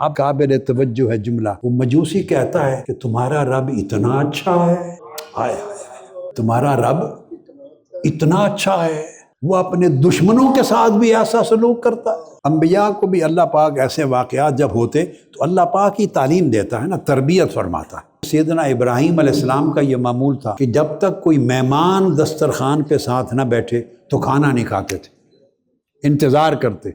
اب قابل توجہ ہے جملہ، وہ مجوسی کہتا ہے کہ تمہارا رب اتنا اچھا ہے، ہائے ہائے، تمہارا رب اتنا اچھا ہے، وہ اپنے دشمنوں کے ساتھ بھی ایسا سلوک کرتا ہے۔ انبیاء کو بھی اللہ پاک ایسے واقعات جب ہوتے تو اللہ پاک ہی تعلیم دیتا ہے نا، تربیت فرماتا ہے۔ سیدنا ابراہیم علیہ السلام کا یہ معمول تھا کہ جب تک کوئی مہمان دسترخوان پہ ساتھ نہ بیٹھے تو کھانا نہیں کھاتے تھے، انتظار کرتے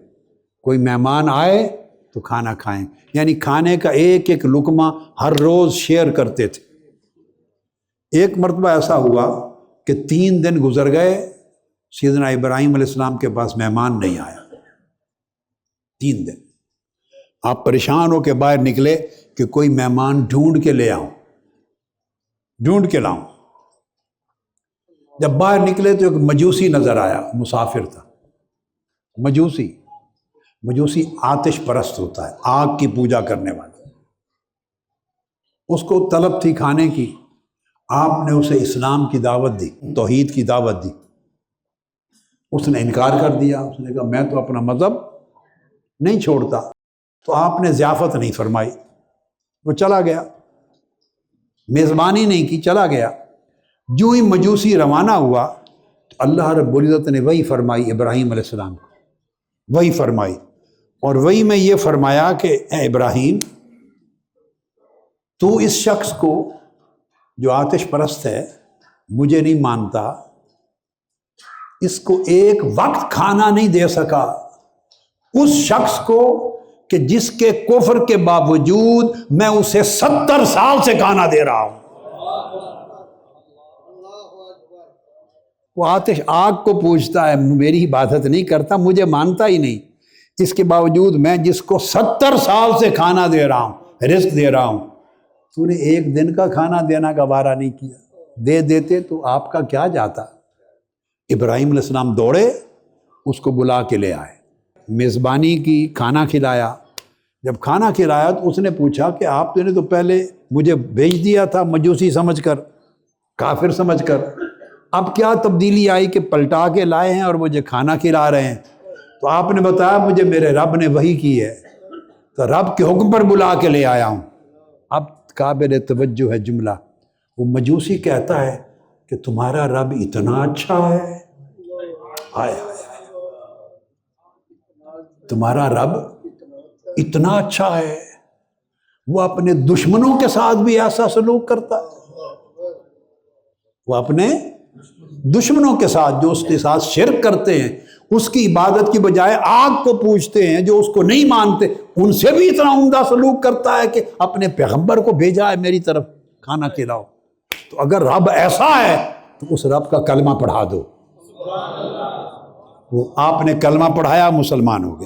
کوئی مہمان آئے تو کھانا کھائیں، یعنی کھانے کا ایک ایک لقمہ ہر روز شیئر کرتے تھے۔ ایک مرتبہ ایسا ہوا کہ 3 دن گزر گئے، سیدنا ابراہیم علیہ السلام کے پاس مہمان نہیں آیا۔ 3 دن آپ پریشان ہو کے باہر نکلے کہ کوئی مہمان ڈھونڈ کے لے آؤں، ڈھونڈ کے لاؤں۔ جب باہر نکلے تو ایک مجوسی نظر آیا، مسافر تھا۔ مجوسی آتش پرست ہوتا ہے، آگ کی پوجا کرنے والا۔ اس کو طلب تھی کھانے کی، آپ نے اسے اسلام کی دعوت دی، توحید کی دعوت دی۔ اس نے انکار کر دیا، اس نے کہا میں تو اپنا مذہب نہیں چھوڑتا۔ تو آپ نے ضیافت نہیں فرمائی، وہ چلا گیا، میزبانی نہیں کی، چلا گیا۔ جو ہی مجوسی روانہ ہوا تو اللہ رب العزت نے وحی فرمائی ابراہیم علیہ السلام کو، وحی فرمائی، اور وحی میں یہ فرمایا کہ اے ابراہیم، تو اس شخص کو جو آتش پرست ہے، مجھے نہیں مانتا، اس کو ایک وقت کھانا نہیں دے سکا، اس شخص کو کہ جس کے کفر کے باوجود میں اسے 70 سال سے کھانا دے رہا ہوں۔ وہ آتش آگ کو پوچھتا ہے، میری عبادت نہیں کرتا، مجھے مانتا ہی نہیں، اس کے باوجود میں جس کو 70 سال سے کھانا دے رہا ہوں، رزق دے رہا ہوں، تو نے ایک دن کا کھانا دینا گوارا نہیں کیا، دے دیتے تو آپ کا کیا جاتا۔ ابراہیم علیہ السلام دوڑے، اس کو بلا کے لے آئے، میزبانی کی، کھانا کھلایا۔ جب کھانا کھلایا تو اس نے پوچھا کہ آپ نے تو پہلے مجھے بھیج دیا تھا مجوسی سمجھ کر، کافر سمجھ کر، اب کیا تبدیلی آئی کہ پلٹا کے لائے ہیں اور مجھے کھانا کھلا رہے ہیں؟ تو آپ نے بتایا مجھے میرے رب نے وحی کی ہے، تو رب کے حکم پر بلا کے لے آیا ہوں۔ اب قابل توجہ ہے جملہ، وہ مجوسی کہتا ہے کہ تمہارا رب اتنا اچھا ہے، ہائے ہائے، تمہارا رب اتنا اچھا ہے، وہ اپنے دشمنوں کے ساتھ بھی ایسا سلوک کرتا ہے۔ وہ اپنے دشمنوں کے ساتھ، جو اس کے ساتھ شرک کرتے ہیں، اس کی عبادت کی بجائے آگ کو پوجتے ہیں، جو اس کو نہیں مانتے، ان سے بھی اتنا عمدہ سلوک کرتا ہے کہ اپنے پیغمبر کو بھیجا ہے میری طرف کھانا کھلاؤ۔ تو اگر رب ایسا ہے تو اس رب کا کلمہ پڑھا دو۔ وہ آپ نے کلمہ پڑھایا، مسلمان ہو گئے۔